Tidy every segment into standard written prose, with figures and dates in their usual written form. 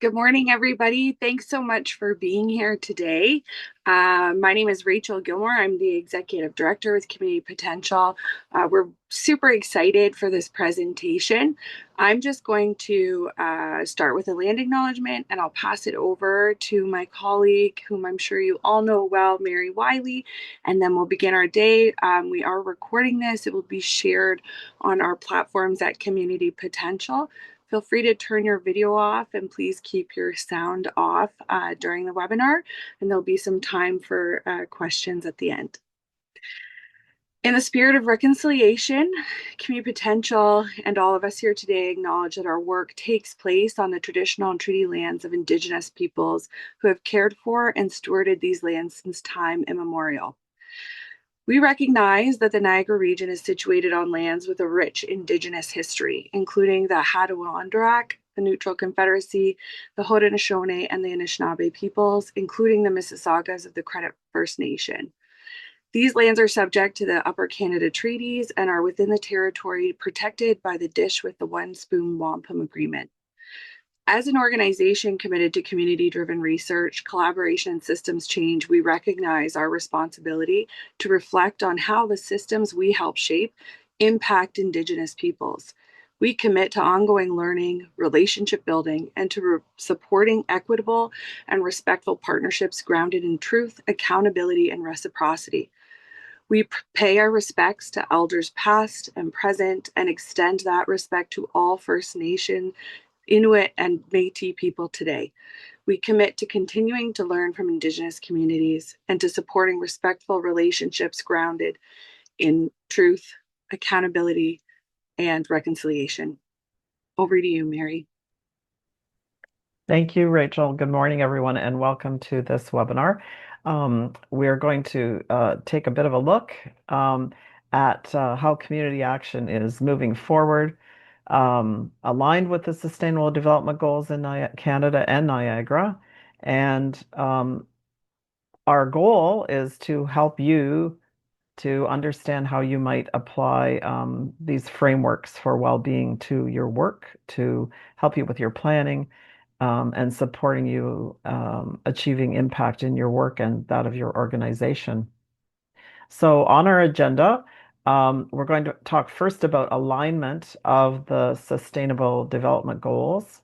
Good morning, everybody. Thanks so much for being here today. My name is Rachel Gillmore. I'm the Executive Director with Community Potential. We're super excited for this presentation. I'm just going to start with a land acknowledgement and I'll pass it over to my colleague, whom I'm sure you all know well, Mary Wiley, and then we'll begin our day. We are recording this. It will be shared on our platforms at Community Potential. Feel free to turn your video off and please keep your sound off during the webinar, and there'll be some time for questions at the end. In the spirit of reconciliation, Community Potential and all of us here today acknowledge that our work takes place on the traditional and treaty lands of Indigenous peoples who have cared for and stewarded these lands since time immemorial. We recognize that the Niagara region is situated on lands with a rich Indigenous history, including the Hattawallandarak, the Neutral Confederacy, the Haudenosaunee, and the Anishinaabe peoples, including the Mississaugas of the Credit First Nation. These lands are subject to the Upper Canada Treaties and are within the territory protected by the Dish with the One Spoon Wampum Agreement. As an organization committed to community-driven research, collaboration, and systems change, we recognize our responsibility to reflect on how the systems we help shape impact Indigenous peoples. We commit to ongoing learning, relationship building, and to supporting equitable and respectful partnerships grounded in truth, accountability, and reciprocity. We pay our respects to elders past and present and extend that respect to all First Nation, Inuit, and Métis people today. We commit to continuing to learn from Indigenous communities and to supporting respectful relationships grounded in truth, accountability, and reconciliation. Over to you, Mary. Thank you, Rachel. Good morning, everyone, and welcome to this webinar. We're going to take a bit of a look at how community action is moving forward, aligned with the Sustainable Development Goals in Canada and Niagara. And our goal is to help you to understand how you might apply these frameworks for well-being to your work, to help you with your planning, and supporting you achieving impact in your work and that of your organization. So on our agenda, we're going to talk first about alignment of the Sustainable Development Goals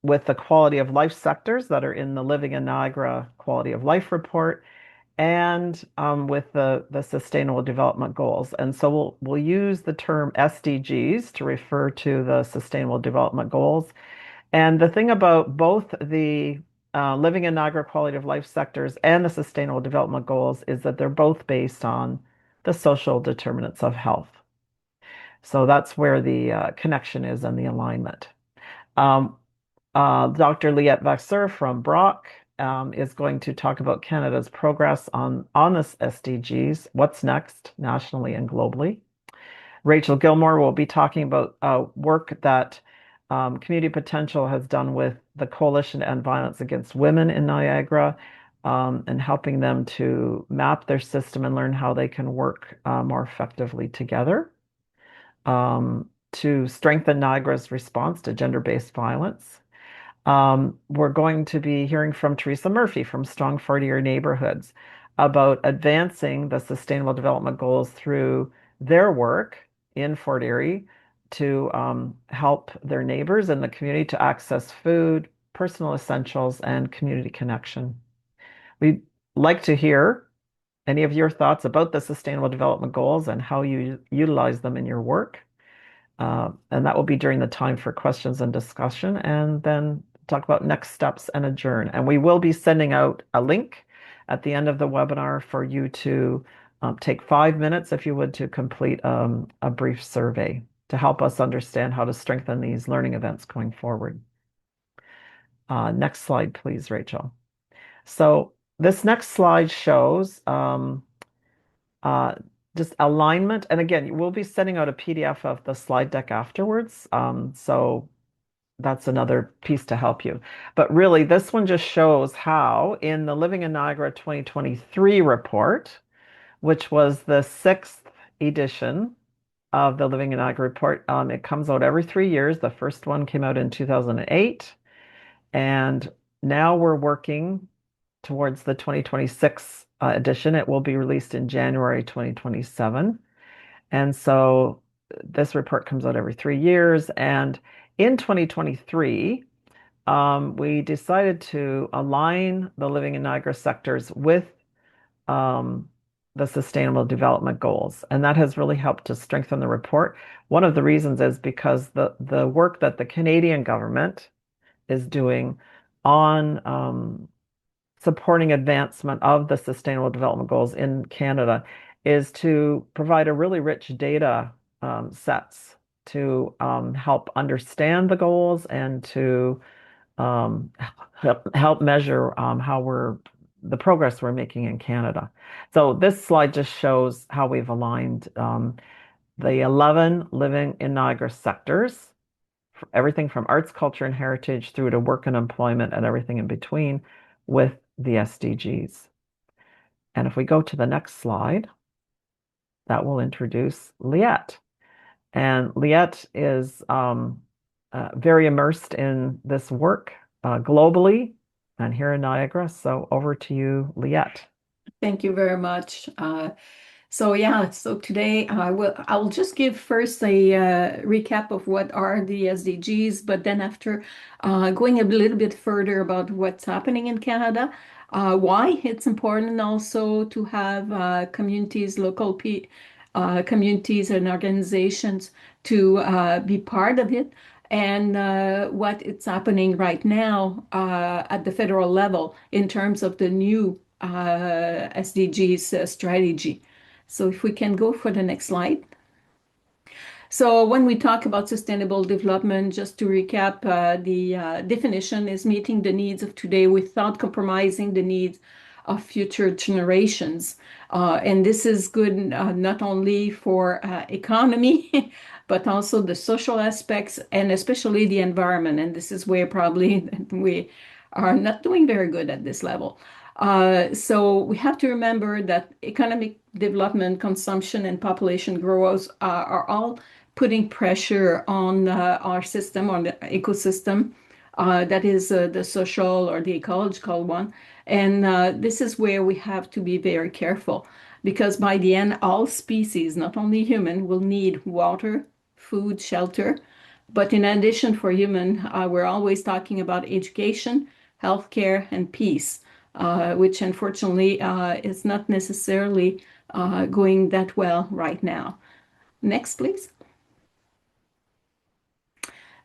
with the quality of life sectors that are in the Living in Niagara Quality of Life Report and with the Sustainable Development Goals. And so we'll use the term SDGs to refer to the Sustainable Development Goals. And the thing about both the Living in Niagara Quality of Life sectors and the Sustainable Development Goals is that they're both based on the social determinants of health. So that's where the connection is and the alignment. Dr. Liette Vasseur from Brock is going to talk about Canada's progress on this SDGs, what's next nationally and globally. Rachel Gillmore will be talking about work that Community Potential has done with the Coalition to End Violence Against Women in Niagara and helping them to map their system and learn how they can work more effectively together to strengthen Niagara's response to gender-based violence. We're going to be hearing from Teresa Murphy from Strong Fort Erie Neighborhoods about advancing the Sustainable Development Goals through their work in Fort Erie to help their neighbors in the community to access food, personal essentials, and community connection. We'd like to hear any of your thoughts about the Sustainable Development Goals and how you utilize them in your work. And that will be during the time for questions and discussion, and then talk about next steps and adjourn. And we will be sending out a link at the end of the webinar for you to take 5 minutes, if you would, to complete a brief survey to help us understand how to strengthen these learning events going forward. Next slide, please, Rachel. So this next slide shows just alignment. And again, we'll be sending out a PDF of the slide deck afterwards. So that's another piece to help you. But really, this one just shows how in the Living in Niagara 2023 report, which was the 6th edition of the Living in Niagara report, it comes out every 3 years. The first one came out in 2008. And now we're working towards the 2026 edition. It will be released in January 2027. And so this report comes out every 3 years. And in 2023, we decided to align the living in Niagara sectors with um, the Sustainable Development Goals. And that has really helped to strengthen the report. One of the reasons is because the work that the Canadian government is doing on supporting advancement of the Sustainable Development Goals in Canada is to provide a really rich data sets to help understand the goals and to um, help measure how the progress we're making in Canada. So this slide just shows how we've aligned the 11 living in Niagara sectors, everything from arts, culture, and heritage through to work and employment and everything in between with the SDGs. And if we go to the next slide, that will introduce Liette. And Liette is very immersed in this work globally and here in Niagara. So over to you, Liette. Thank you very much. So today I'll just give first a recap of what are the SDGs, but then after going a little bit further about what's happening in Canada, why it's important also to have communities, communities and organizations to be part of it, and what it's happening right now at the federal level in terms of the new SDGs strategy. So if we can go for the next slide. So when we talk about sustainable development, just to recap, the definition is meeting the needs of today without compromising the needs of future generations. And this is good not only for economy, but also the social aspects and especially the environment. And this is where probably we are not doing very good at this level. So we have to remember that economic development, consumption, and population growth are all putting pressure on our system, on the ecosystem, that is the social or the ecological one. And this is where we have to be very careful because by the end, all species, not only human, will need water, food, shelter. But in addition for human, we're always talking about education, healthcare, and peace. Which unfortunately is not necessarily going that well right now. Next, please.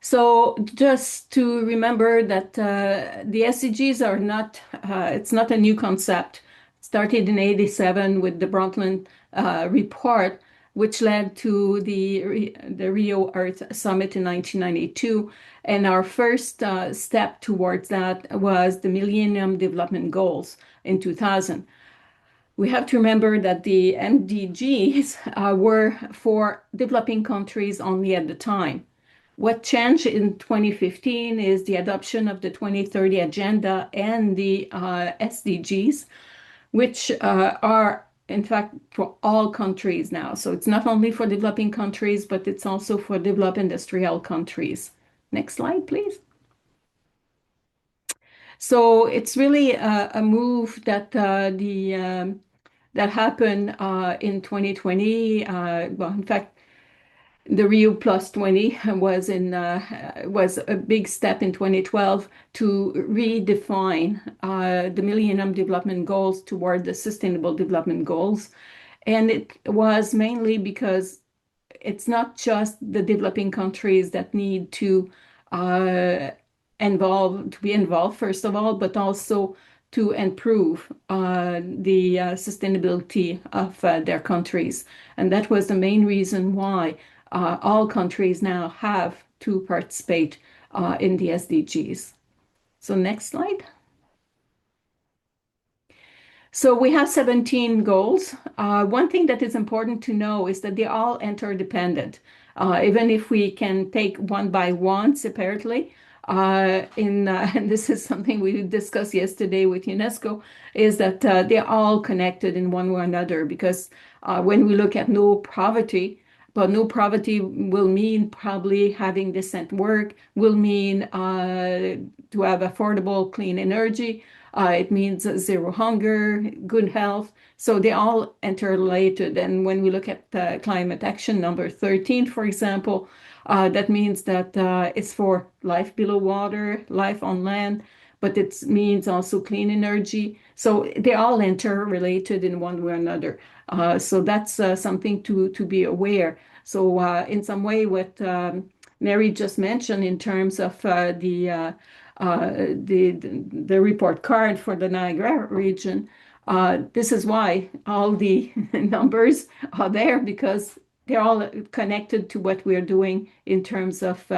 So just to remember that the SDGs are not, it's not a new concept. It started in '87 with the Brundtland report, which led to the Rio Earth Summit in 1992. And our first step towards that was the Millennium Development Goals in 2000. We have to remember that the MDGs were for developing countries only at the time. What changed in 2015 is the adoption of the 2030 Agenda and the SDGs, which are in fact for all countries now. So it's not only for developing countries, but it's also for developed industrial countries. Next slide, please. So it's really a move that that happened in 2020. Well, in fact, the Rio Plus 20 was a big step in 2012 to redefine the Millennium Development Goals toward the Sustainable Development Goals. And it was mainly because it's not just the developing countries that need to be involved, first of all, but also to improve the sustainability of their countries. And that was the main reason why all countries now have to participate in the SDGs. So next slide. So we have 17 goals. One thing that is important to know is that they're all interdependent. Even if we can take one by one separately, and this is something we discussed yesterday with UNESCO, is that they're all connected in one way or another because when we look at no poverty, But no poverty will mean probably having decent work, will mean to have affordable, clean energy. It means zero hunger, good health. So they all interrelated. And when we look at climate action number 13, for example, that means that it's for life below water, life on land, but it means also clean energy. So they're all interrelated in one way or another. So that's something to be aware. So in some way, what Mary just mentioned in terms of the report card for the Niagara region, this is why all the numbers are there because they're all connected to what we're doing in terms of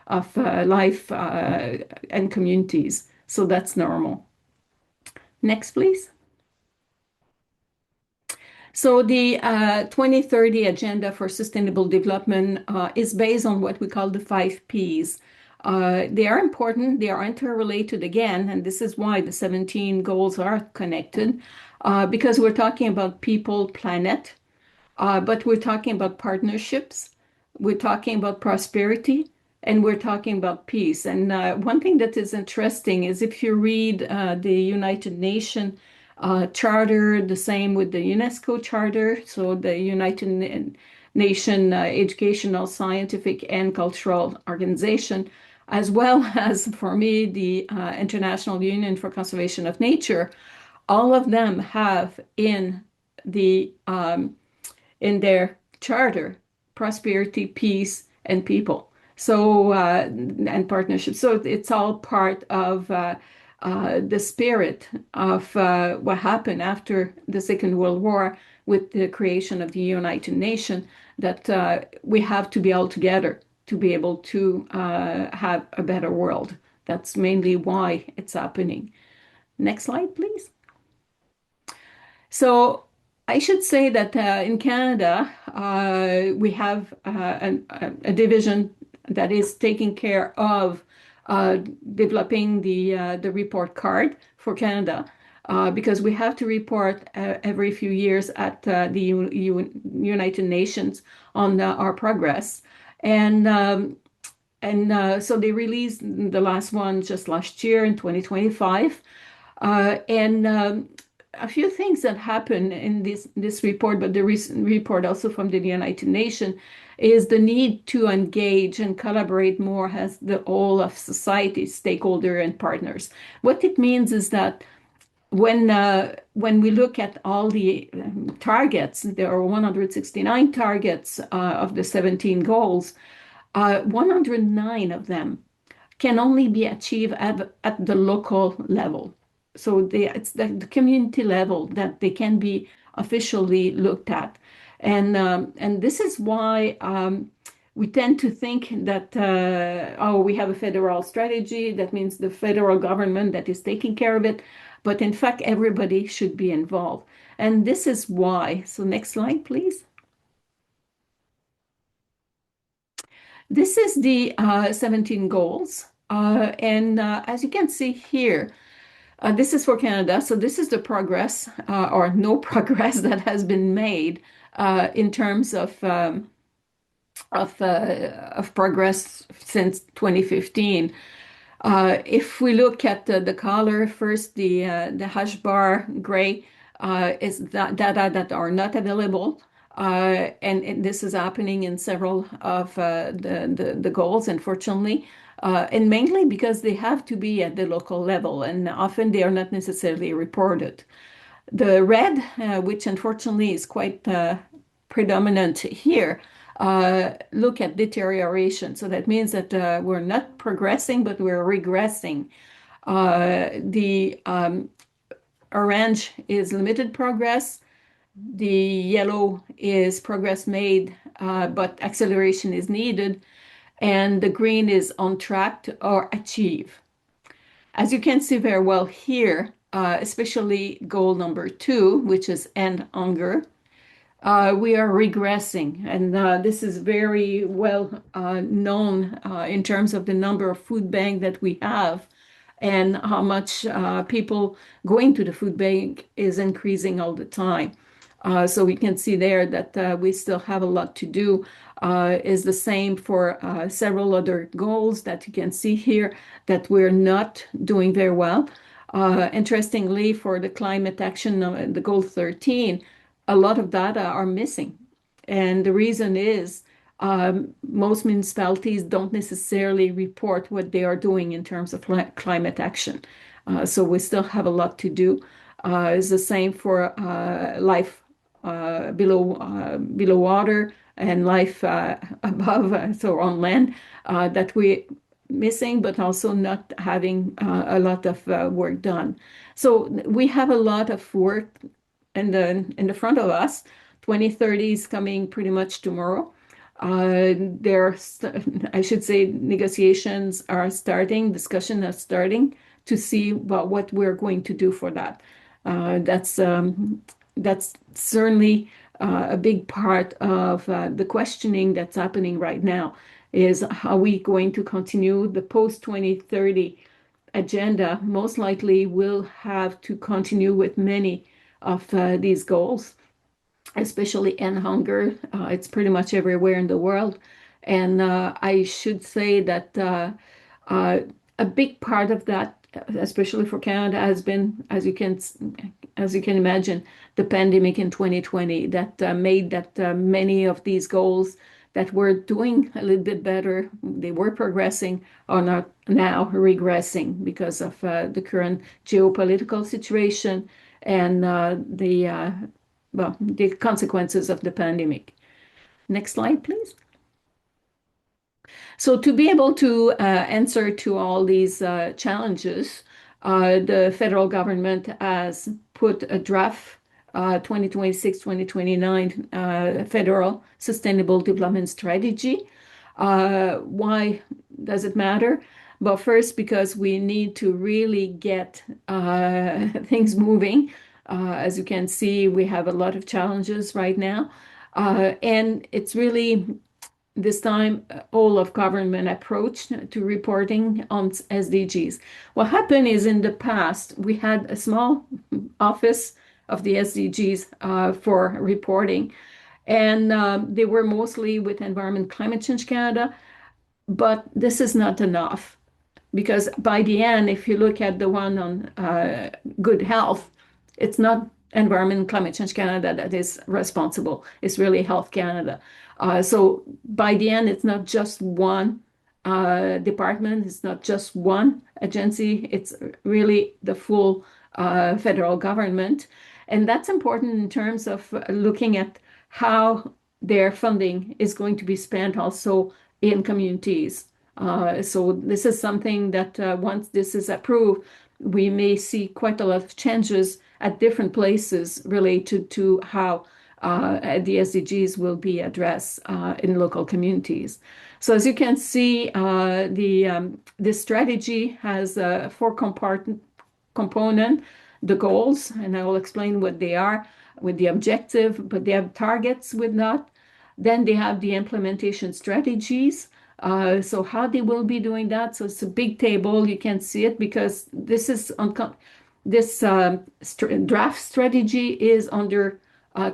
life and communities. So that's normal. Next, please. So the 2030 Agenda for Sustainable Development is based on what we call the 5 Ps. They are important, they are interrelated again, and this is why the 17 goals are connected, because we're talking about people, planet, but we're talking about partnerships, we're talking about prosperity, and we're talking about peace. And one thing that is interesting is if you read the United Nations Charter, the same with the UNESCO Charter, so the United Nations Educational, Scientific, and Cultural Organization, as well as, for me, the International Union for Conservation of Nature, all of them have the in their charter prosperity, peace, and people. So and partnership. So it's all part of the spirit of what happened after the Second World War with the creation of the United Nations. That we have to be all together to be able to have a better world. That's mainly why it's happening. Next slide, please. So I should say that in Canada, we have a division that is taking care of developing the report card for Canada because we have to report every few years at the United Nations on our progress. And so they released the last one just last year in 2025. A few things that happen in this report, but the recent report also from the United Nations, is the need to engage and collaborate more as the whole of society, stakeholder and partners. What it means is that when we look at all the targets, there are 169 targets of the 17 goals. 109 of them can only be achieved at the local level. So it's the community level that they can be officially looked at. And this is why we tend to think that, we have a federal strategy. That means the federal government that is taking care of it. But in fact, everybody should be involved. And this is why. So next slide, please. This is the 17 goals. As you can see here, this is for Canada. So this is the progress or no progress that has been made in terms of progress since 2015. If we look at the color first, the hash bar gray is data that are not available. And this is happening in several of the goals, unfortunately, and mainly because they have to be at the local level, and often they are not necessarily reported. The red, which unfortunately is quite predominant here, look at deterioration. So that means that we're not progressing, but we're regressing. The orange is limited progress. The yellow is progress made, but acceleration is needed. And the green is on track to or achieve. As you can see very well here, especially goal number 2, which is end hunger, we are regressing. And this is very well known in terms of the number of food banks that we have and how much people going to the food bank is increasing all the time. So we can see there that we still have a lot to do. Is the same for several other goals that you can see here that we're not doing very well. Interestingly, for the climate action, the goal 13, a lot of data are missing. And the reason is most municipalities don't necessarily report what they are doing in terms of climate action. So we still have a lot to do. It's the same for life below water and life above, so on land, that we missing, but also not having a lot of work done. So we have a lot of work in the front of us. 2030 is coming pretty much tomorrow. I should say, negotiations are starting, discussion are starting to see about what we're going to do for that. That's certainly a big part of the questioning that's happening right now is how we going to continue the post 2030 agenda. Most likely we'll have to continue with many of these goals, especially end hunger. It's pretty much everywhere in the world. And I should say that uh, a big part of that, especially for Canada, has been, as you can imagine, the pandemic in 2020 that made that many of these goals that were doing a little bit better, they were progressing, are not now regressing because of the current geopolitical situation and the consequences of the pandemic. Next slide, please. So to be able to answer to all these challenges, the federal government has put a draft 2026-2029 federal sustainable development strategy. Why does it matter? Well, first, because we need to really get things moving. As you can see, we have a lot of challenges right now. And it's really this time all of government approach to reporting on SDGs. What happened is in the past, we had a small office of the SDGs for reporting, and they were mostly with Environment Climate Change Canada, but this is not enough because by the end, if you look at the one on good health, it's not Environment Climate Change Canada that is responsible. It's really Health Canada. So by the end, it's not just one department, it's not just one agency, it's really the full federal government. And that's important in terms of looking at how their funding is going to be spent also in communities. So this is something that once this is approved, we may see quite a lot of changes at different places related to how the SDGs will be addressed in local communities. So as you can see, this strategy has four component, the goals, and I will explain what they are with the objective, but they have targets with that. Then they have the implementation strategies. So how they will be doing that. So it's a big table. You can see it because this is on this draft strategy is under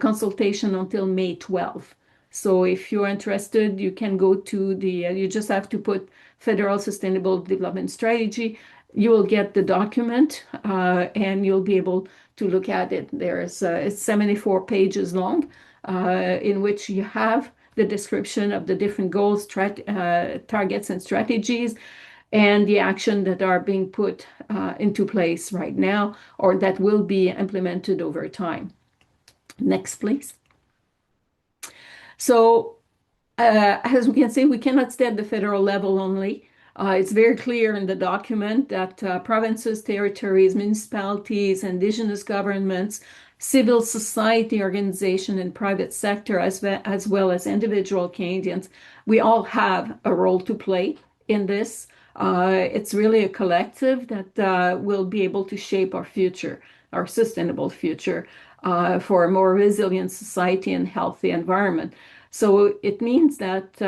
consultation until May 12th. So if you're interested, you can go to you just have to put Federal Sustainable Development Strategy. You will get the document and you'll be able to look at it. It's 74 pages long in which you have the description of the different goals, targets, and strategies, and the action that are being put into place right now or that will be implemented over time. Next, please. So as we can see, we cannot stay at the federal level only. It's very clear in the document that provinces, territories, municipalities, indigenous governments, civil society organization, and private sector, as well as individual Canadians, we all have a role to play in this. It's really a collective that will be able to shape our future, our sustainable future, for a more resilient society and healthy environment. So it means that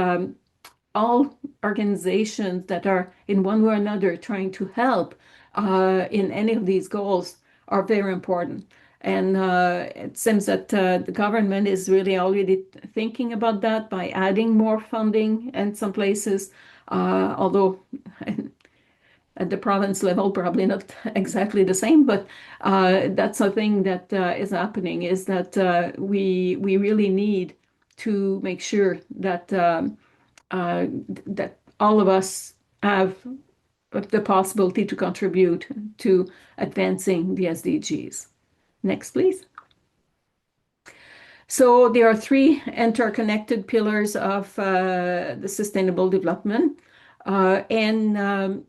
all organizations that are in one way or another trying to help in any of these goals are very important. And it seems that the government is really already thinking about that by adding more funding in some places, although at the province level, probably not exactly the same, but that's a thing that is happening, is that we really need to make sure that that all of us have the possibility to contribute to advancing the SDGs. Next, please. So there are three interconnected pillars of the sustainable development. And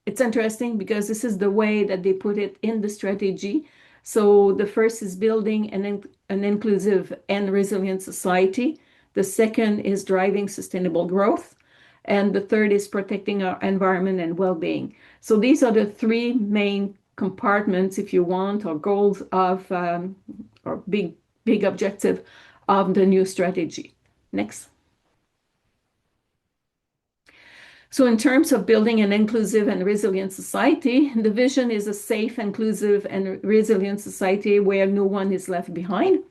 it's interesting because this is the way that they put it in the strategy. So the first is building an inclusive and resilient society. The second is driving sustainable growth. And the third is protecting our environment and well-being. So these are the three main compartments, if you want, or goals of, or big objective of the new strategy. Next. So in terms of building an inclusive and resilient society, the vision is a safe, inclusive, and resilient society where no one is left behind.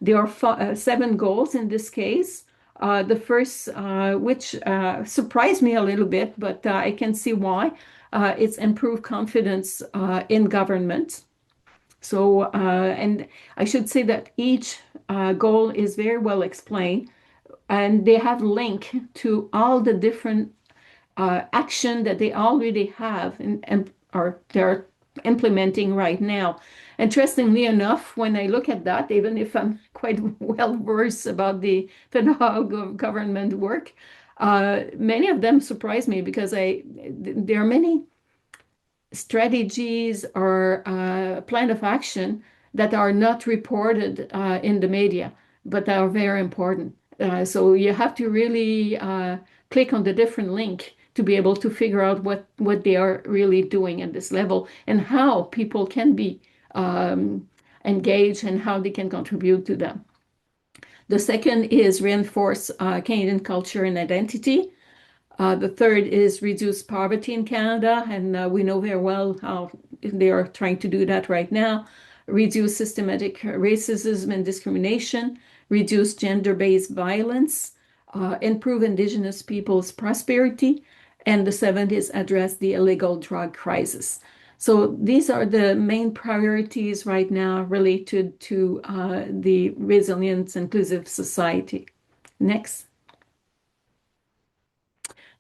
There are 7 goals in this case. The first, which surprised me a little bit, but I can see why, it's improve confidence in government. So, and I should say that each goal is very well explained, and they have link to all the different action that they already have and or they're implementing right now. Interestingly enough, when I look at that, even if I'm quite well versed about the federal government work, many of them surprise me because there are many strategies or plan of action that are not reported in the media, but are very important. So you have to really click on the different link to be able to figure out what they are really doing at this level and how people can be engaged and how they can contribute to them. The second is reinforce Canadian culture and identity. The third is reduce poverty in Canada, and we know very well how they are trying to do that right now. Reduce systematic racism and discrimination, reduce gender-based violence, improve Indigenous peoples' prosperity, and the seventh is address the illegal drug crisis. So these are the main priorities right now related to the resilient, inclusive society. Next.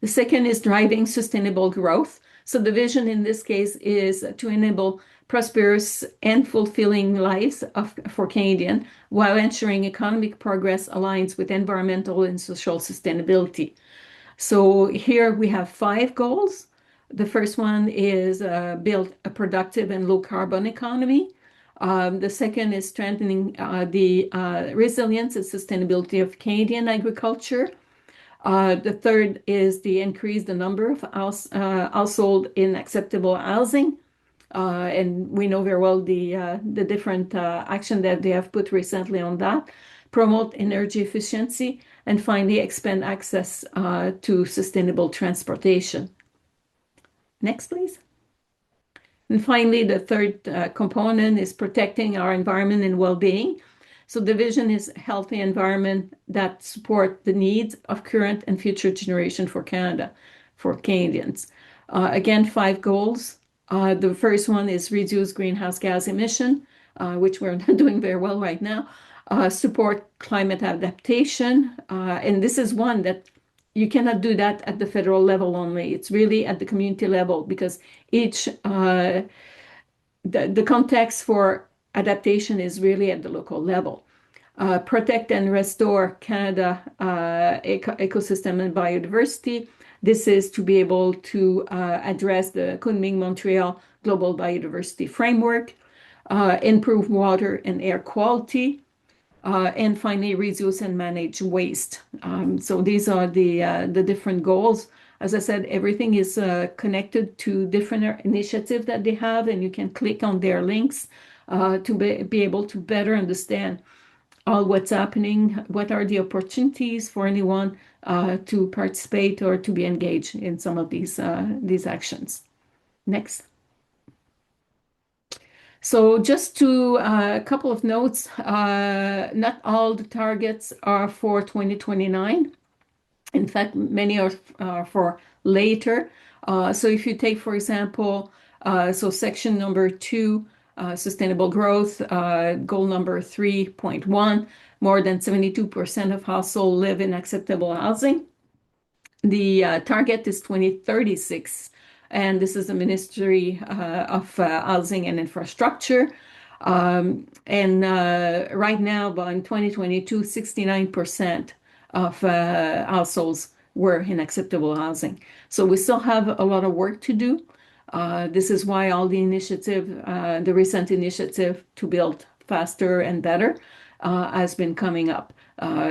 The second is driving sustainable growth. So the vision in this case is to enable prosperous and fulfilling lives for Canadians while ensuring economic progress aligns with environmental and social sustainability. So here we have 5 goals. The first one is build a productive and low carbon economy. The second is strengthening the resilience and sustainability of Canadian agriculture. The third is to increase the number of household in acceptable housing. And we know very well the different action that they have put recently on that. Promote energy efficiency, and finally expand access to sustainable transportation. Next, please. And finally, the third component is protecting our environment and well-being. So the vision is a healthy environment that support the needs of current and future generation for Canada, for Canadians. Again, 5 goals. The first one is reduce greenhouse gas emission, which we're not doing very well right now. Support climate adaptation. And this is one that you cannot do that at the federal level only. It's really at the community level because each, the context for adaptation is really at the local level. Protect and restore Canada ecosystem and biodiversity. This is to be able to address the Kunming-Montreal Global Biodiversity Framework, improve water and air quality, and finally reduce and manage waste. So these are the different goals. As I said, everything is connected to different initiatives that they have, and you can click on their links to be able to better understand all what's happening, what are the opportunities for anyone to participate or to be engaged in some of these actions. Next. So just to a couple of notes, not all the targets are for 2029. In fact, many are for later. So if you take, for example, so section number 2, sustainable growth, goal number 3.1, more than 72% of households live in acceptable housing. The target is 2036, and this is the Ministry of Housing and Infrastructure. And right now, by in 2022, 69% of households were in acceptable housing. So we still have a lot of work to do. This is why all the the recent initiative to build faster and better has been coming up.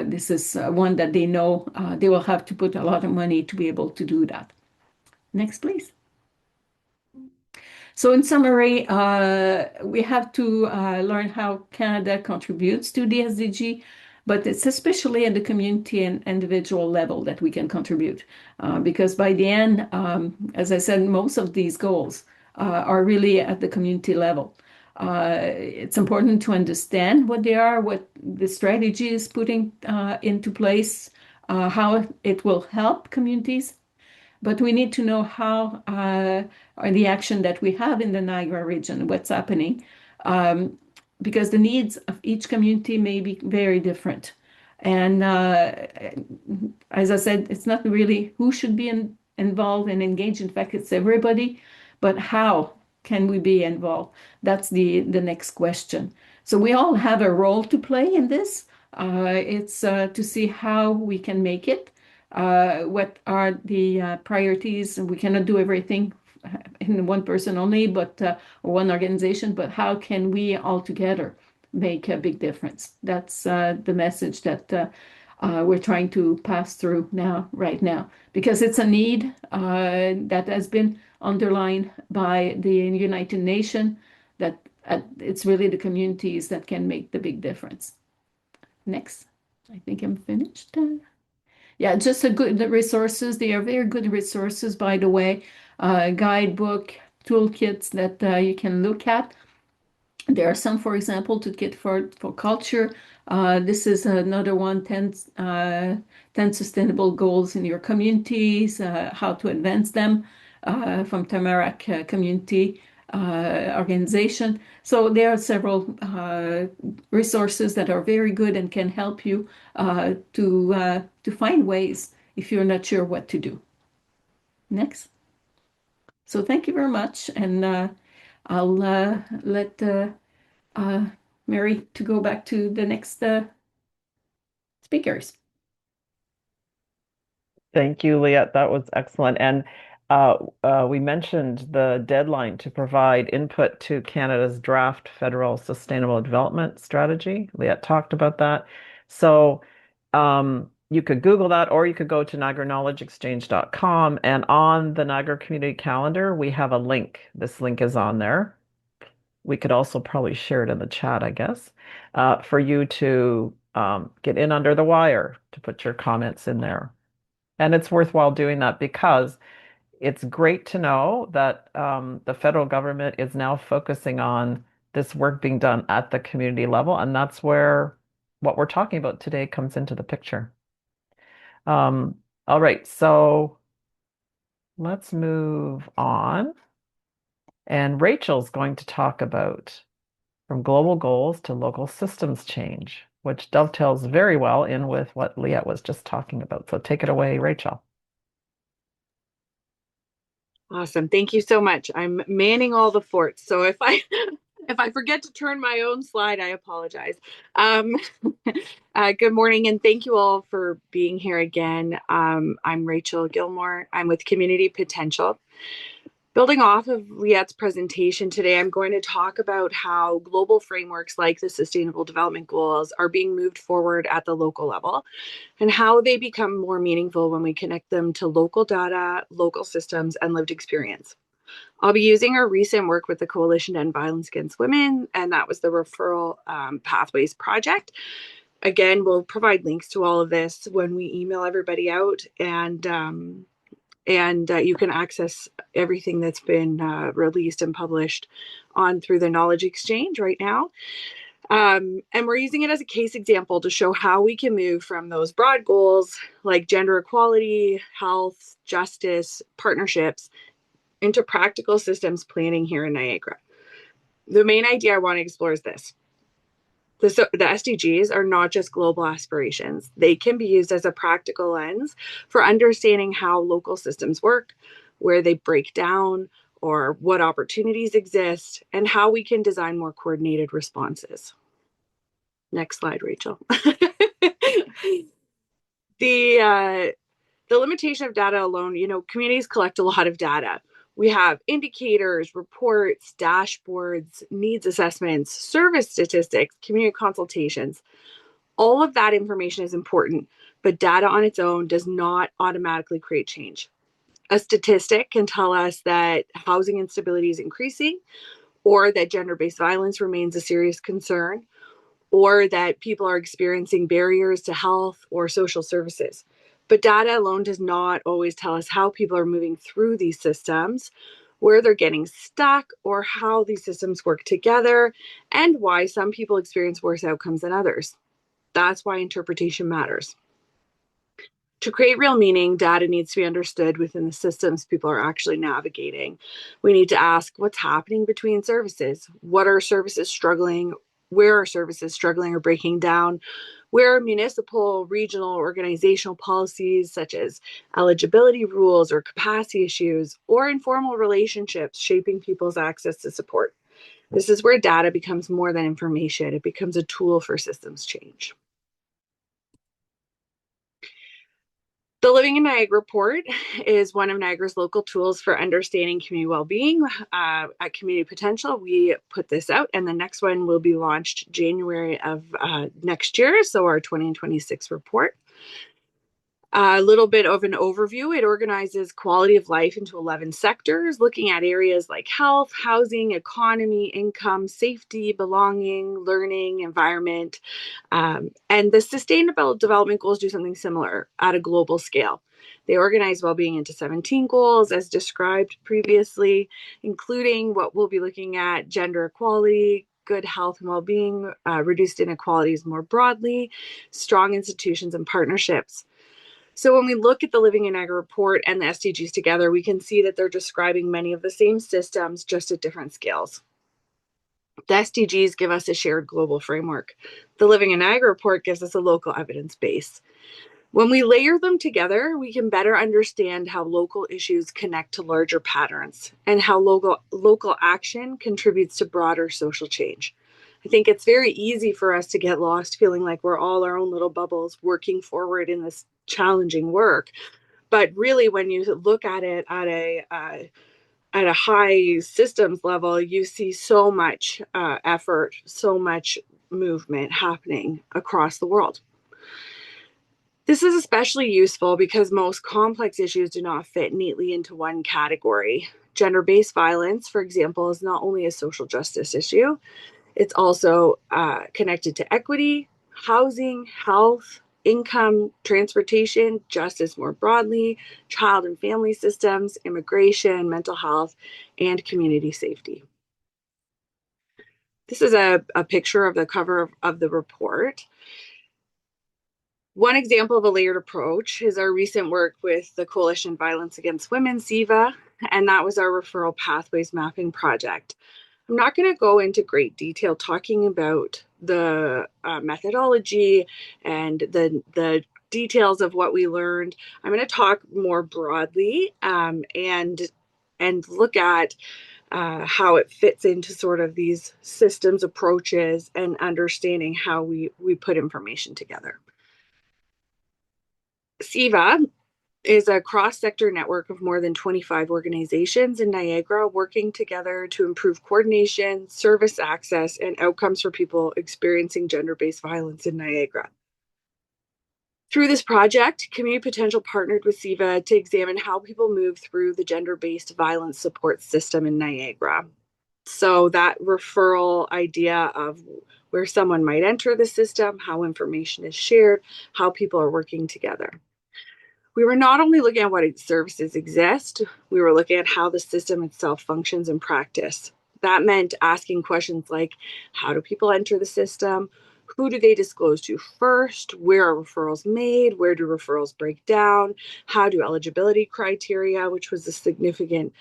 This is one that they know they will have to put a lot of money to be able to do that. Next, please. So in summary, we have to learn how Canada contributes to the SDG, but it's especially at the community and individual level that we can contribute. Because by the end, as I said, most of these goals are really at the community level. It's important to understand what they are, what the strategy is putting into place, how it will help communities, but we need to know how the action that we have in the Niagara region, what's happening, because the needs of each community may be very different. And as I said, it's not really who should be involved and engaged. In fact, it's everybody, but how can we be involved? That's the next question. So we all have a role to play in this. It's to see how we can make it. What are the priorities? We cannot do everything in one person only, but one organization, but how can we all together make a big difference? That's the message that we're trying to pass through right now, because it's a need that has been underlined by the United Nations, that it's really the communities that can make the big difference. Next, I think I'm finished. Yeah, just a good resources. They are very good resources, by the way. Guidebook, toolkits that you can look at. There are some, for example, toolkit for culture. This is another one, 10 sustainable goals in your communities, how to advance them from Tamarack Community Organization. So there are several resources that are very good and can help you to find ways if you're not sure what to do. Next. So thank you very much, and I'll let Mary to go back to the next speakers. Thank you, Liette. That was excellent. And we mentioned the deadline to provide input to Canada's draft federal sustainable development strategy. Liette talked about that. So you could Google that, or you could go to niagaraknowledgeexchange.com. And on the Niagara Community Calendar, we have a link. This link is on there. We could also probably share it in the chat, I guess, for you to get in under the wire, to put your comments in there. And it's worthwhile doing that because it's great to know that the federal government is now focusing on this work being done at the community level. And that's where what we're talking about today comes into the picture. All right, so let's move on. And Rachel's going to talk about from global goals to local systems change, which dovetails very well in with what Liette was just talking about. So take it away, Rachel. Awesome. Thank you so much. I'm manning all the forts. So if I if I forget to turn my own slide, I apologize. Good morning, and thank you all for being here again. I'm Rachel Gillmore. I'm with Community Potential. Building off of Liette's presentation today, I'm going to talk about how global frameworks like the Sustainable Development Goals are being moved forward at the local level, and how they become more meaningful when we connect them to local data, local systems, and lived experience. I'll be using our recent work with the Coalition to End Violence Against Women, and that was the Referral Pathways Project. Again, we'll provide links to all of this when we email everybody out, and you can access everything that's been released and published on through the knowledge exchange right now. And we're using it as a case example to show how we can move from those broad goals like gender equality, health, justice, partnerships into practical systems planning here in Niagara. The main idea I want to explore is this. The SDGs are not just global aspirations. They can be used as a practical lens for understanding how local systems work, where they break down, or what opportunities exist, and how we can design more coordinated responses. Next slide, Rachel. the limitation of data alone, communities collect a lot of data. We have indicators, reports, dashboards, needs assessments, service statistics, community consultations. All of that information is important, but data on its own does not automatically create change. A statistic can tell us that housing instability is increasing, or that gender-based violence remains a serious concern, or that people are experiencing barriers to health or social services. But data alone does not always tell us how people are moving through these systems, where they're getting stuck, or how these systems work together, and why some people experience worse outcomes than others. That's why interpretation matters. To create real meaning, data needs to be understood within the systems people are actually navigating. We need to ask what's happening between services. What are services struggling? Where are services struggling or breaking down? Where are municipal, regional, organizational policies such as eligibility rules or capacity issues or informal relationships shaping people's access to support? This is where data becomes more than information. It becomes a tool for systems change. The Living in Niagara report is one of Niagara's local tools for understanding community well-being. At Community Potential, we put this out, and the next one will be launched January of next year, so our 2026 report. A little bit of an overview. It organizes quality of life into 11 sectors, looking at areas like health, housing, economy, income, safety, belonging, learning, environment. And the Sustainable Development Goals do something similar at a global scale. They organize well-being into 17 goals, as described previously, including what we'll be looking at: gender equality, good health and well-being, reduced inequalities more broadly, strong institutions and partnerships. So when we look at the Living in Niagara report and the SDGs together, we can see that they're describing many of the same systems, just at different scales. The SDGs give us a shared global framework. The Living in Niagara report gives us a local evidence base. When we layer them together, we can better understand how local issues connect to larger patterns and how local action contributes to broader social change. I think it's very easy for us to get lost feeling like we're all our own little bubbles working forward in this challenging work. But really, when you look at it at a high systems level, you see so much effort, so much movement happening across the world. This is especially useful because most complex issues do not fit neatly into one category. Gender-based violence, for example, is not only a social justice issue, it's also connected to equity, housing, health, income, transportation, justice more broadly, child and family systems, immigration, mental health, and community safety. This is a picture of the cover of the report. One example of a layered approach is our recent work with the Coalition Violence Against Women, CIVA, and that was our referral pathways mapping project. I'm not going to go into great detail talking about the methodology and the details of what we learned. I'm going to talk more broadly and look at how it fits into sort of these systems approaches and understanding how we put information together. CIVA is a cross-sector network of more than 25 organizations in Niagara working together to improve coordination, service access, and outcomes for people experiencing gender-based violence in Niagara. Through this project, Community Potential partnered with CIVA to examine how people move through the gender-based violence support system in Niagara. So that referral idea of where someone might enter the system, how information is shared, how people are working together. We were not only looking at what services exist, we were looking at how the system itself functions in practice. That meant asking questions like, how do people enter the system? Who do they disclose to first? Where are referrals made? Where do referrals break down? How do eligibility criteria, which was a significant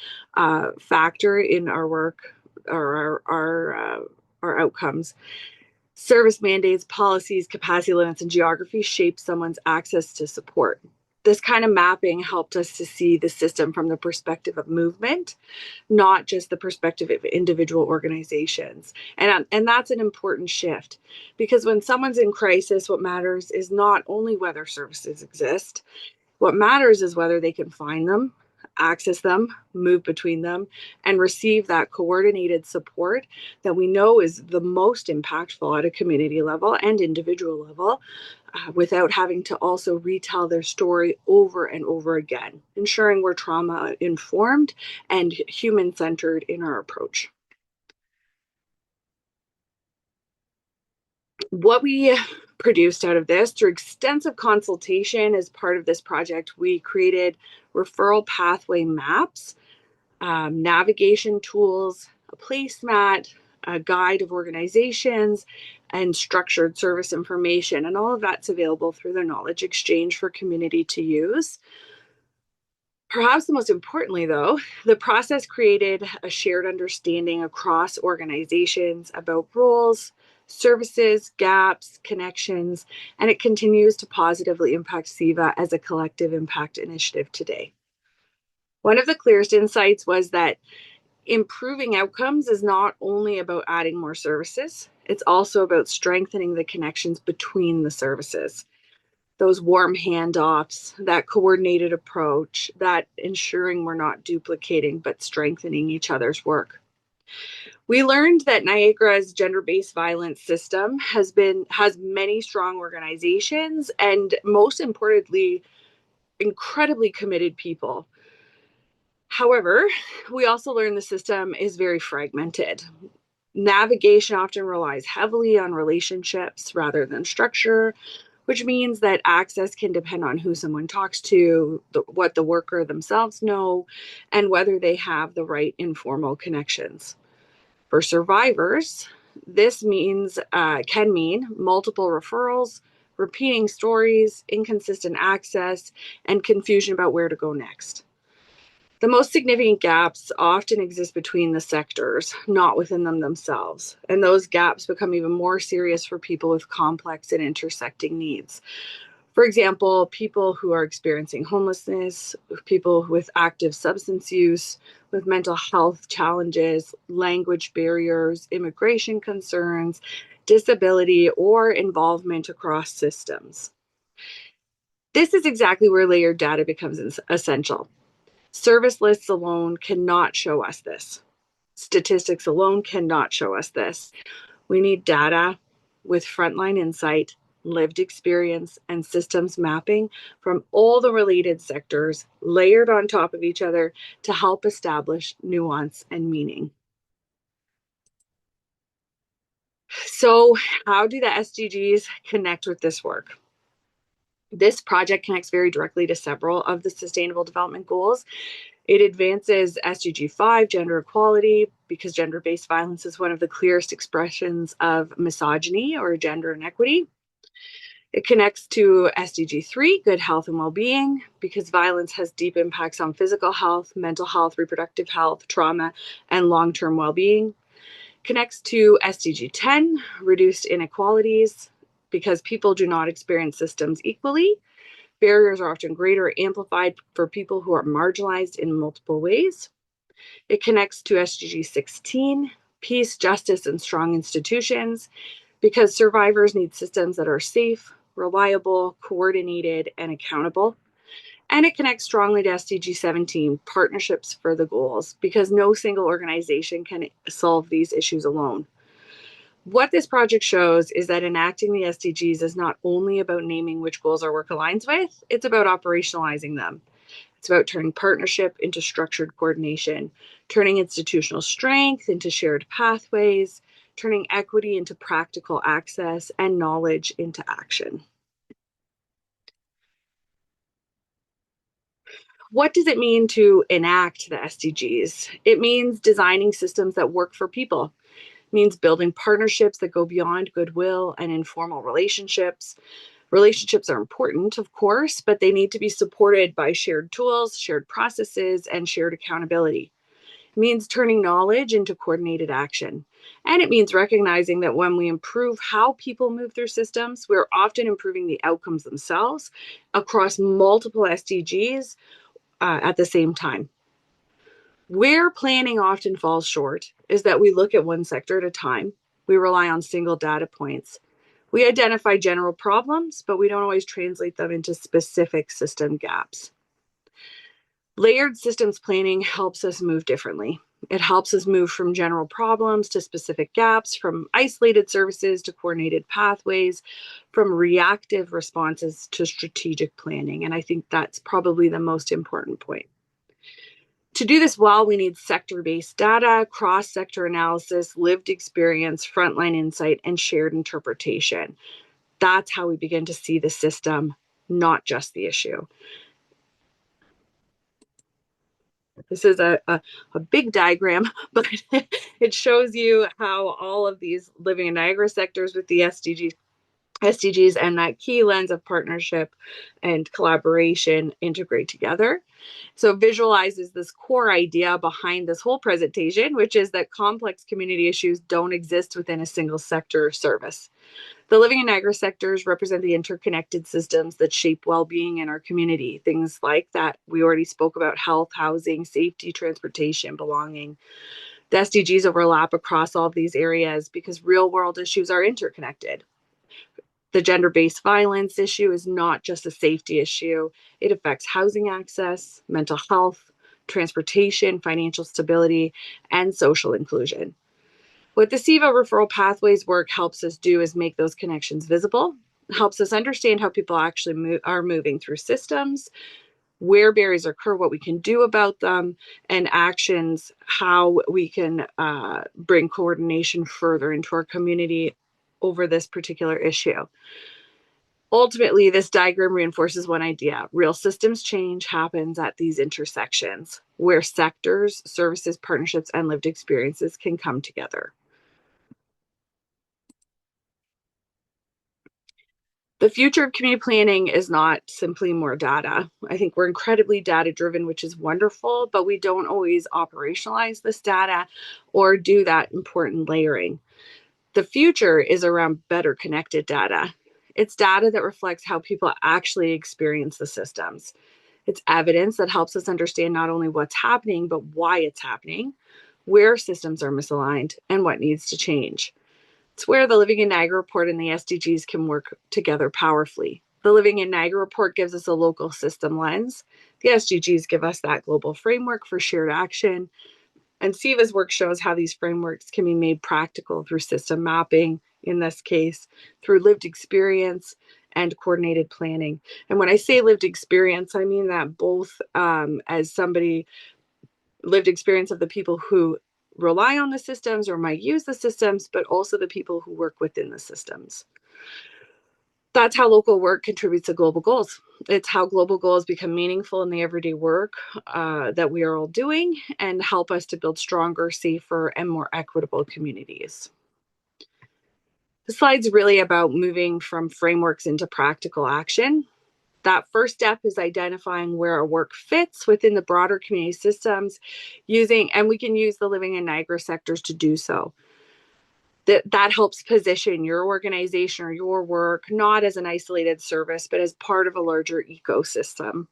factor in our work or our outcomes, service mandates, policies, capacity limits, and geography shape someone's access to support. This kind of mapping helped us to see the system from the perspective of movement, not just the perspective of individual organizations. And that's an important shift, because when someone's in crisis, what matters is not only whether services exist. What matters is whether they can find them, access them, move between them, and receive that coordinated support that we know is the most impactful at a community level and individual level, without having to also retell their story over and over again, ensuring we're trauma informed and human centered in our approach. What we produced out of this, through extensive consultation as part of this project, we created referral pathway maps, navigation tools, a placemat, a guide of organizations, and structured service information. And all of that's available through the knowledge exchange for community to use. Perhaps the most importantly, though, the process created a shared understanding across organizations about roles, services, gaps, connections, and it continues to positively impact SEVA as a collective impact initiative today. One of the clearest insights was that improving outcomes is not only about adding more services, it's also about strengthening the connections between the services. Those warm handoffs, that coordinated approach, that ensuring we're not duplicating but strengthening each other's work. We learned that Niagara's gender-based violence system has many strong organizations and, most importantly, incredibly committed people. However, we also learned the system is very fragmented. Navigation often relies heavily on relationships rather than structure, which means that access can depend on who someone talks to, what the worker themselves know, and whether they have the right informal connections. For survivors, this can mean multiple referrals, repeating stories, inconsistent access, and confusion about where to go next. The most significant gaps often exist between the sectors, not within them themselves. And those gaps become even more serious for people with complex and intersecting needs. For example, people who are experiencing homelessness, people with active substance use, with mental health challenges, language barriers, immigration concerns, disability, or involvement across systems. This is exactly where layered data becomes essential. Service lists alone cannot show us this. Statistics alone cannot show us this. We need data with frontline insight, lived experience, and systems mapping from all the related sectors layered on top of each other to help establish nuance and meaning. So, how do the SDGs connect with this work? This project connects very directly to several of the Sustainable Development Goals. It advances SDG 5, gender equality, because gender-based violence is one of the clearest expressions of misogyny or gender inequity. It connects to SDG 3, good health and well-being, because violence has deep impacts on physical health, mental health, reproductive health, trauma, and long-term well-being. Connects to SDG 10, reduced inequalities, because people do not experience systems equally. Barriers are often greater, amplified for people who are marginalized in multiple ways. It connects to SDG 16, peace, justice, and strong institutions, because survivors need systems that are safe, reliable, coordinated, and accountable. And it connects strongly to SDG 17, partnerships for the goals, because no single organization can solve these issues alone. What this project shows is that enacting the SDGs is not only about naming which goals our work aligns with, it's about operationalizing them. It's about turning partnership into structured coordination, turning institutional strength into shared pathways, turning equity into practical access, and knowledge into action. What does it mean to enact the SDGs? It means designing systems that work for people. It means building partnerships that go beyond goodwill and informal relationships. Relationships are important, of course, but they need to be supported by shared tools, shared processes, and shared accountability. It means turning knowledge into coordinated action. And it means recognizing that when we improve how people move through systems, we're often improving the outcomes themselves across multiple SDGs at the same time. Where planning often falls short is that we look at one sector at a time. We rely on single data points. We identify general problems, but we don't always translate them into specific system gaps. Layered systems planning helps us move differently. It helps us move from general problems to specific gaps, from isolated services to coordinated pathways, from reactive responses to strategic planning. And I think that's probably the most important point. To do this well, we need sector-based data, cross-sector analysis, lived experience, frontline insight, and shared interpretation. That's how we begin to see the system, not just the issue. This is a big diagram, but it shows you how all of these living in Niagara sectors with the SDGs and that key lens of partnership and collaboration integrate together. So it visualizes this core idea behind this whole presentation, which is that complex community issues don't exist within a single sector or service. The living in Niagara sectors represent the interconnected systems that shape well-being in our community. Things like that we already spoke about: health, housing, safety, transportation, belonging. The SDGs overlap across all of these areas because real-world issues are interconnected. The gender-based violence issue is not just a safety issue. It affects housing access, mental health, transportation, financial stability, and social inclusion. What the SEVA referral pathways work helps us do is make those connections visible, helps us understand how people actually are moving through systems, where barriers occur, what we can do about them, and actions, how we can bring coordination further into our community over this particular issue. Ultimately, this diagram reinforces one idea: real systems change happens at these intersections where sectors, services, partnerships, and lived experiences can come together. The future of community planning is not simply more data. I think we're incredibly data driven, which is wonderful, but we don't always operationalize this data or do that important layering. The future is around better connected data. It's data that reflects how people actually experience the systems. It's evidence that helps us understand not only what's happening, but why it's happening, where systems are misaligned, and what needs to change. It's where the Living in Niagara report and the SDGs can work together powerfully. The Living in Niagara report gives us a local system lens. The SDGs give us that global framework for shared action. And SEVA's work shows how these frameworks can be made practical through system mapping, in this case, through lived experience and coordinated planning. And when I say lived experience, I mean that both as somebody, lived experience of the people who rely on the systems or might use the systems, but also the people who work within the systems. That's how local work contributes to global goals. It's how global goals become meaningful in the everyday work that we are all doing and help us to build stronger, safer, and more equitable communities. The slide's really about moving from frameworks into practical action. That first step is identifying where our work fits within the broader community systems, and we can use the Living in Niagara sectors to do so. That helps position your organization or your work not as an isolated service, but as part of a larger ecosystem.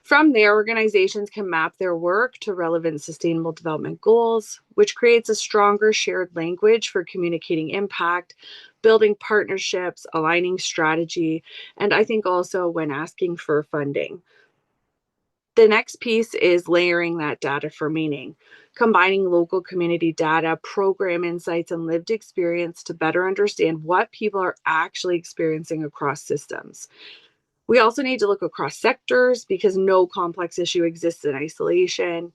From there, organizations can map their work to relevant sustainable development goals, which creates a stronger shared language for communicating impact, building partnerships, aligning strategy, and I think also when asking for funding. The next piece is layering that data for meaning, combining local community data, program insights, and lived experience to better understand what people are actually experiencing across systems. We also need to look across sectors because no complex issue exists in isolation.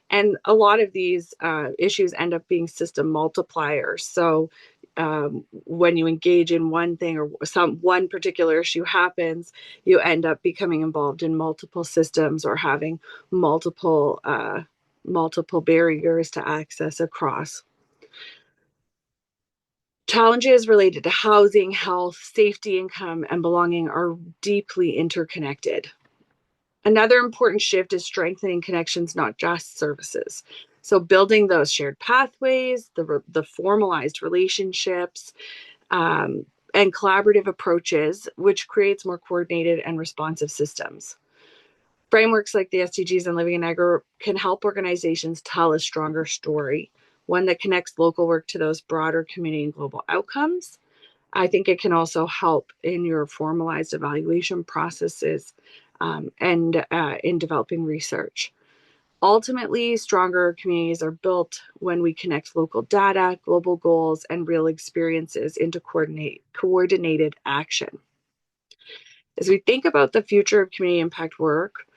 And a lot of these issues end up being system multipliers. So when you engage in one thing or one particular issue happens, you end up becoming involved in multiple systems or having multiple multiple barriers to access across. Challenges related to housing, health, safety, income, and belonging are deeply interconnected. Another important shift is strengthening connections, not just services. So building those shared pathways, the formalized relationships, and collaborative approaches, which creates more coordinated and responsive systems. Frameworks like the SDGs and Living in Niagara can help organizations tell a stronger story, one that connects local work to those broader community and global outcomes. I think it can also help in your formalized evaluation processes and in developing research. Ultimately, stronger communities are built when we connect local data, global goals, and real experiences into coordinated action. As we think about the future of community impact work,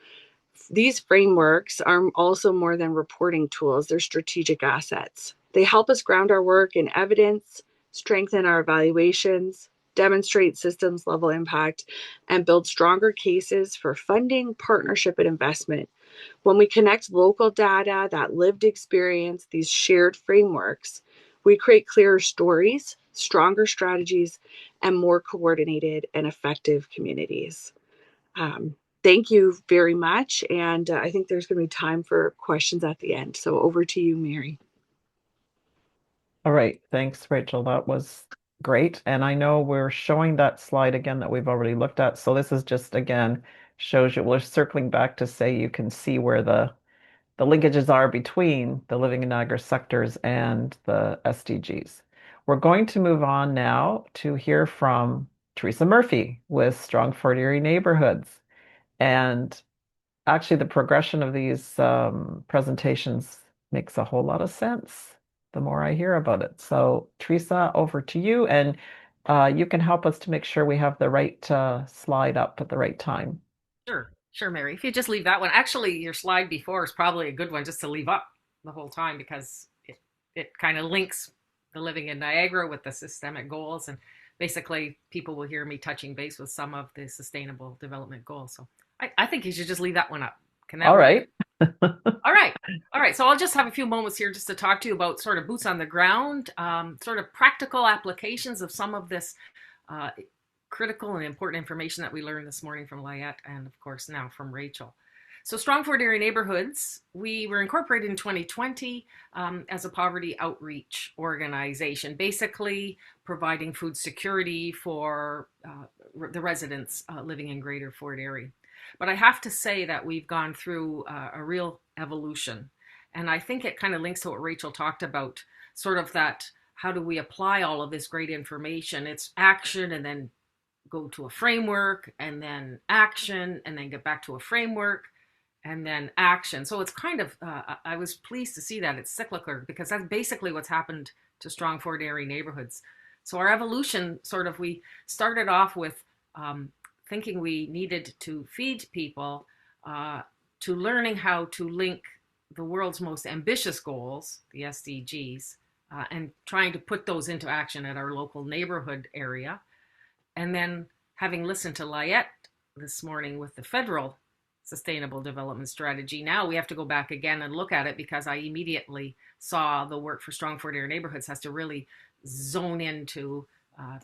these frameworks are also more than reporting tools, they're strategic assets. They help us ground our work in evidence, strengthen our evaluations, demonstrate systems level impact, and build stronger cases for funding, partnership, and investment. When we connect local data, that lived experience, these shared frameworks, we create clearer stories, stronger strategies, and more coordinated and effective communities. Thank you very much. And I think there's going to be time for questions at the end. So over to you, Mary. All right. Thanks, Rachel. That was great. And I know we're showing that slide again that we've already looked at. So this is just, again, shows you, we're circling back to say you can see where the linkages are between the Living in Niagara sectors and the SDGs. We're going to move on now to hear from Teresa Murphy with Strong Fort Erie Neighborhoods. And actually, the progression of these presentations makes a whole lot of sense the more I hear about it. So, Teresa, over to you, and you can help us to make sure we have the right slide up at the right time. Sure, Mary. If you just leave that one, actually, your slide before is probably a good one just to leave up the whole time because it kind of links the Living in Niagara with the systemic goals, and basically, people will hear me touching base with some of the sustainable development goals. So I think you should just leave that one up. Can that All work? right. All right. So I'll just have a few moments here just to talk to you about sort of boots on the ground, sort of practical applications of some of this critical and important information that we learned this morning from Liette and, of course, now from Rachel. So Strong Fort Erie Neighborhoods, we were incorporated in 2020 as a poverty outreach organization, basically providing food security for the residents living in Greater Fort Erie. But I have to say that we've gone through a real evolution. And I think it kind of links to what Rachel talked about, sort of that, how do we apply all of this great information? It's action and then go to a framework and then action and then get back to a framework and then action. So it's kind of, I was pleased to see that it's cyclical because that's basically what's happened to Strong Fort Erie Neighborhoods. So our evolution sort of, we started off with thinking we needed to feed people to learning how to link the world's most ambitious goals, the SDGs, and trying to put those into action at our local neighborhood area. And then having listened to Liette this morning with the federal Sustainable Development Strategy, now we have to go back again and look at it because I immediately saw the work for Strong Fort Erie Neighborhoods has to really zone into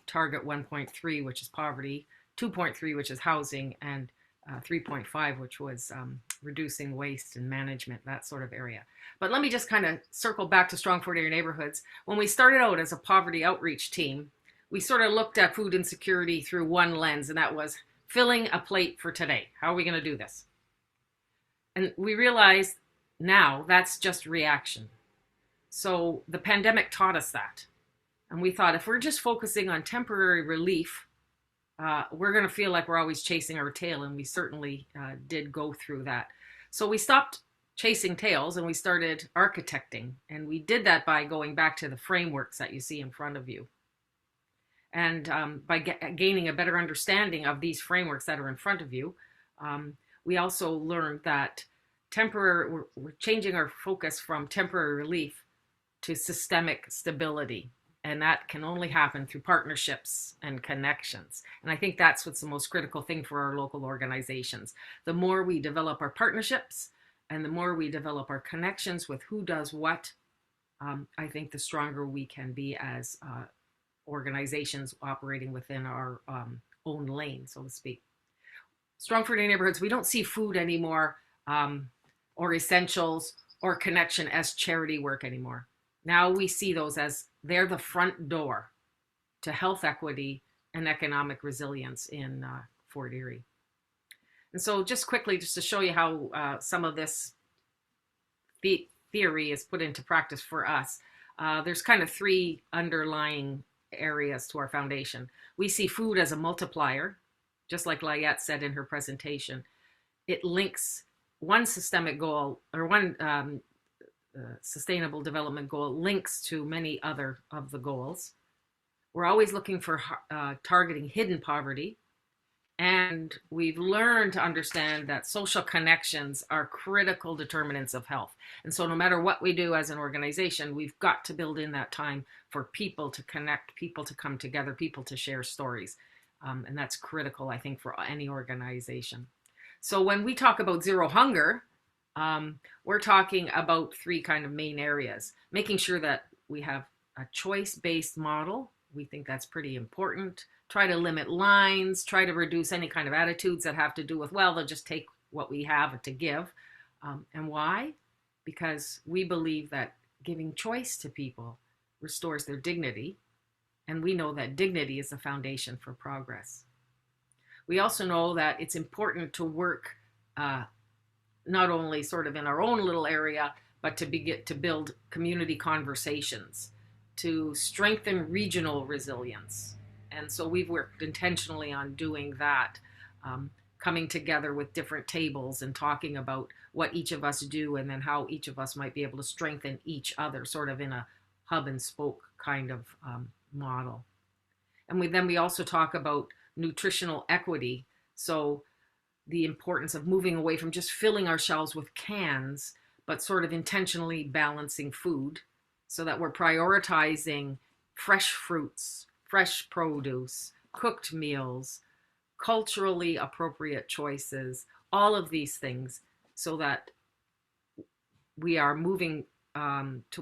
target 1.3, which is poverty, 2.3, which is housing, and 3.5, which was reducing waste and management, that sort of area. But let me just kind of circle back to Strong Fort Erie Neighborhoods. When we started out as a poverty outreach team, we sort of looked at food insecurity through one lens, and that was filling a plate for today. How are we going to do this? And we realized now that's just reaction. So the pandemic taught us that. And we thought if we're just focusing on temporary relief, we're going to feel like we're always chasing our tail. And we certainly did go through that. So we stopped chasing tails and we started architecting. And we did that by going back to the frameworks that you see in front of you. And by gaining a better understanding of these frameworks that are in front of you, we also learned that we're changing our focus from temporary relief to systemic stability. And that can only happen through partnerships and connections. And I think that's what's the most critical thing for our local organizations. The more we develop our partnerships and the more we develop our connections with who does what, I think the stronger we can be as organizations operating within our own lane, so to speak. Strong food in neighborhoods, we don't see food anymore or essentials or connection as charity work anymore. Now we see those as they're the front door to health equity and economic resilience in Fort Erie. And so just quickly, just to show you how some of this theory is put into practice for us, there's kind of three underlying areas to our foundation. We see food as a multiplier, just like Liette said in her presentation. It links one systemic goal or one sustainable development goal links to many other of the goals. We're always looking for targeting hidden poverty. And we've learned to understand that social connections are critical determinants of health. And so no matter what we do as an organization, we've got to build in that time for people to connect, people to come together, people to share stories. And that's critical, I think, for any organization. So when we talk about zero hunger, we're talking about three kind of main areas. Making sure that we have a choice-based model. We think that's pretty important. Try to limit lines, try to reduce any kind of attitudes that have to do with, well, they'll just take what we have to give. And why? Because we believe that giving choice to people restores their dignity. And we know that dignity is the foundation for progress. We also know that it's important to work not only sort of in our own little area, but to build community conversations, to strengthen regional resilience. And so we've worked intentionally on doing that, coming together with different tables and talking about what each of us do and then how each of us might be able to strengthen each other, sort of in a hub and spoke kind of model. And we also talk about nutritional equity. So the importance of moving away from just filling our shelves with cans, but sort of intentionally balancing food so that we're prioritizing fresh fruits, fresh produce, cooked meals, culturally appropriate choices, all of these things, so that we are moving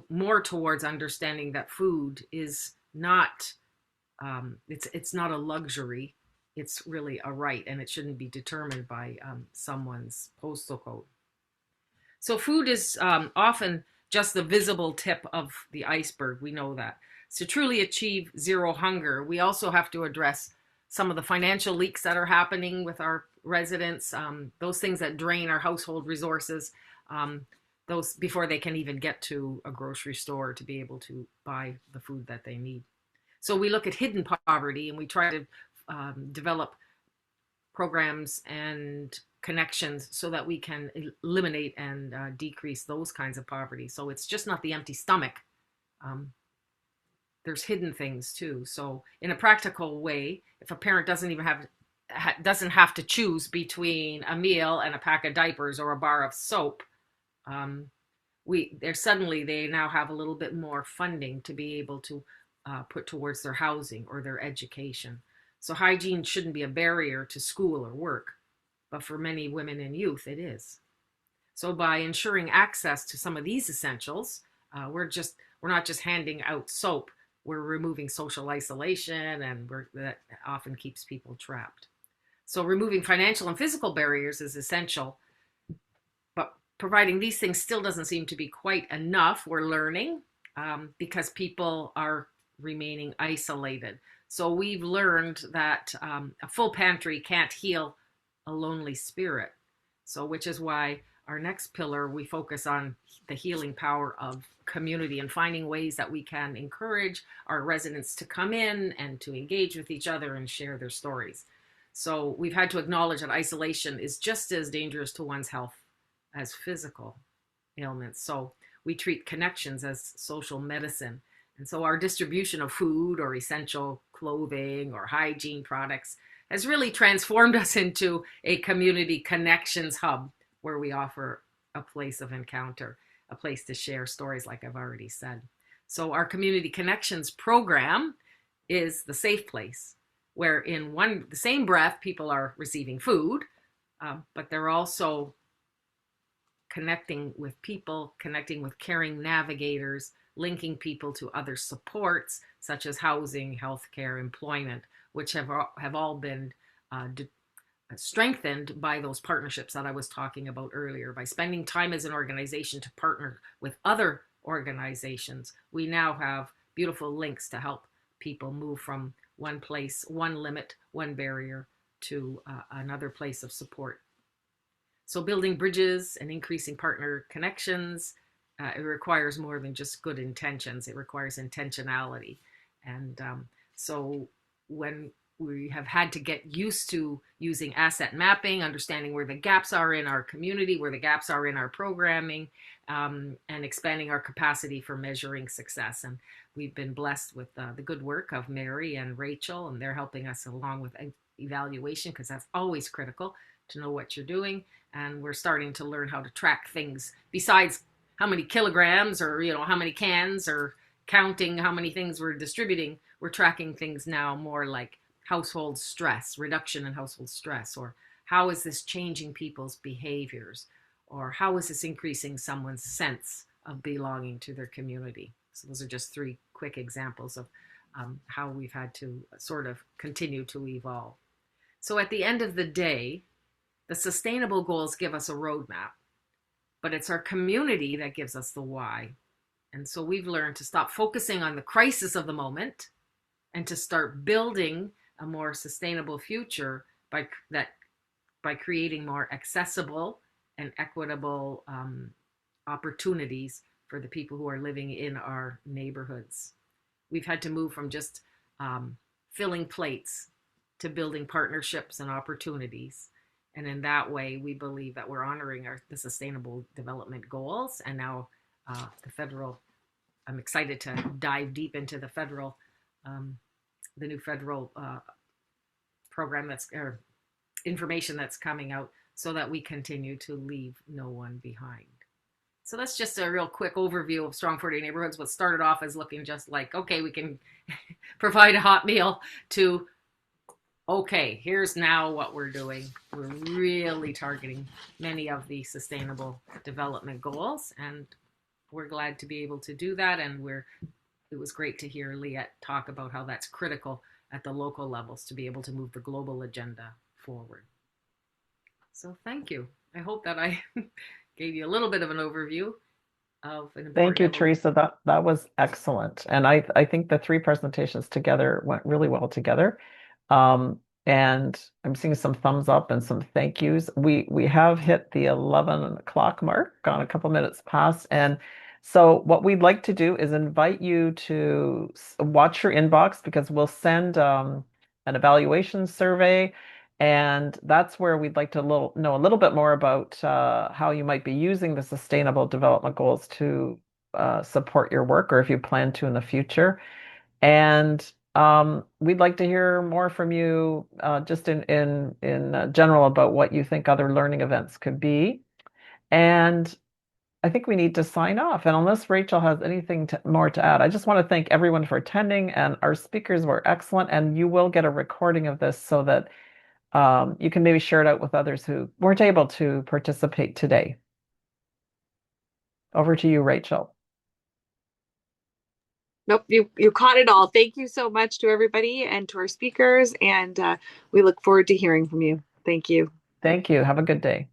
more towards understanding that food is not, it's not a luxury, it's really a right, and it shouldn't be determined by someone's postal code. So food is often just the visible tip of the iceberg, we know that. To truly achieve zero hunger, we also have to address some of the financial leaks that are happening with our residents, those things that drain our household resources, those before they can even get to a grocery store to be able to buy the food that they need. So we look at hidden poverty and we try to develop programs and connections so that we can eliminate and decrease those kinds of poverty. So it's just not the empty stomach. There's hidden things too. So in a practical way, if a parent doesn't have to choose between a meal and a pack of diapers or a bar of soap, they now have a little bit more funding to be able to put towards their housing or their education. So hygiene shouldn't be a barrier to school or work, but for many women and youth, it is. So by ensuring access to some of these essentials, we're not just handing out soap, we're removing social isolation, and that often keeps people trapped. So removing financial and physical barriers is essential, but providing these things still doesn't seem to be quite enough. We're learning because people are remaining isolated. So we've learned that a full pantry can't heal a lonely spirit. So which is why our next pillar, we focus on the healing power of community and finding ways that we can encourage our residents to come in and to engage with each other and share their stories. So we've had to acknowledge that isolation is just as dangerous to one's health as physical ailments. So we treat connections as social medicine. And so our distribution of food or essential clothing or hygiene products has really transformed us into a community connections hub where we offer a place of encounter, a place to share stories, like I've already said. So our Community Connections program is the safe place where in the same breath, people are receiving food, but they're also connecting with people, connecting with caring navigators, linking people to other supports such as housing, healthcare, employment, which have all been strengthened by those partnerships that I was talking about earlier. By spending time as an organization to partner with other organizations, we now have beautiful links to help people move from one place, one limit, one barrier to another place of support. So building bridges and increasing partner connections, it requires more than just good intentions. It requires intentionality. And so when we have had to get used to using asset mapping, understanding where the gaps are in our community, where the gaps are in our programming, and expanding our capacity for measuring success. And we've been blessed with the good work of Mary and Rachel, and they're helping us along with evaluation, because that's always critical to know what you're doing. And we're starting to learn how to track things besides how many kilograms or how many cans, or counting how many things we're distributing. We're tracking things now more like household stress, reduction in household stress, or how is this changing people's behaviors, or how is this increasing someone's sense of belonging to their community. So those are just 3 quick examples of how we've had to sort of continue to evolve. So at the end of the day, the sustainable goals give us a roadmap, but it's our community that gives us the why. And so we've learned to stop focusing on the crisis of the moment and to start building a more sustainable future by creating more accessible and equitable opportunities for the people who are living in our neighborhoods. We've had to move from just filling plates to building partnerships and opportunities. And in that way, we believe that we're honoring the Sustainable Development Goals. And now I'm excited to dive deep into the new federal program or information that's coming out, so that we continue to leave no one behind. So that's just a real quick overview of Strong 40 Neighborhoods. What started off as looking just like, okay, we can provide a hot meal, to okay, here's now what we're doing. We're really targeting many of the Sustainable Development Goals, and we're glad to be able to do that. And it was great to hear Liette talk about how that's critical at the local levels to be able to move the global agenda forward. So thank you. I hope that I gave you a little bit of an overview of an important. Thank you, Teresa. That was excellent. And I think the 3 presentations together went really well together. And I'm seeing some thumbs up and some thank yous. We have hit the 11 o'clock mark, gone a couple minutes past. And so what we'd like to do is invite you to watch your inbox, because we'll send an evaluation survey. And that's where we'd like to know a little bit more about how you might be using the Sustainable Development Goals to support your work, or if you plan to in the future. And we'd like to hear more from you, just in general, about what you think other learning events could be. And I think we need to sign off. And unless Rachel has anything more to add, I just want to thank everyone for attending, and our speakers were excellent. And you will get a recording of this so that you can maybe share it out with others who weren't able to participate today. Over to you, Rachel. Nope, you caught it all. Thank you so much to everybody and to our speakers, and we look forward to hearing from you. Thank you. Thank you. Have a good day.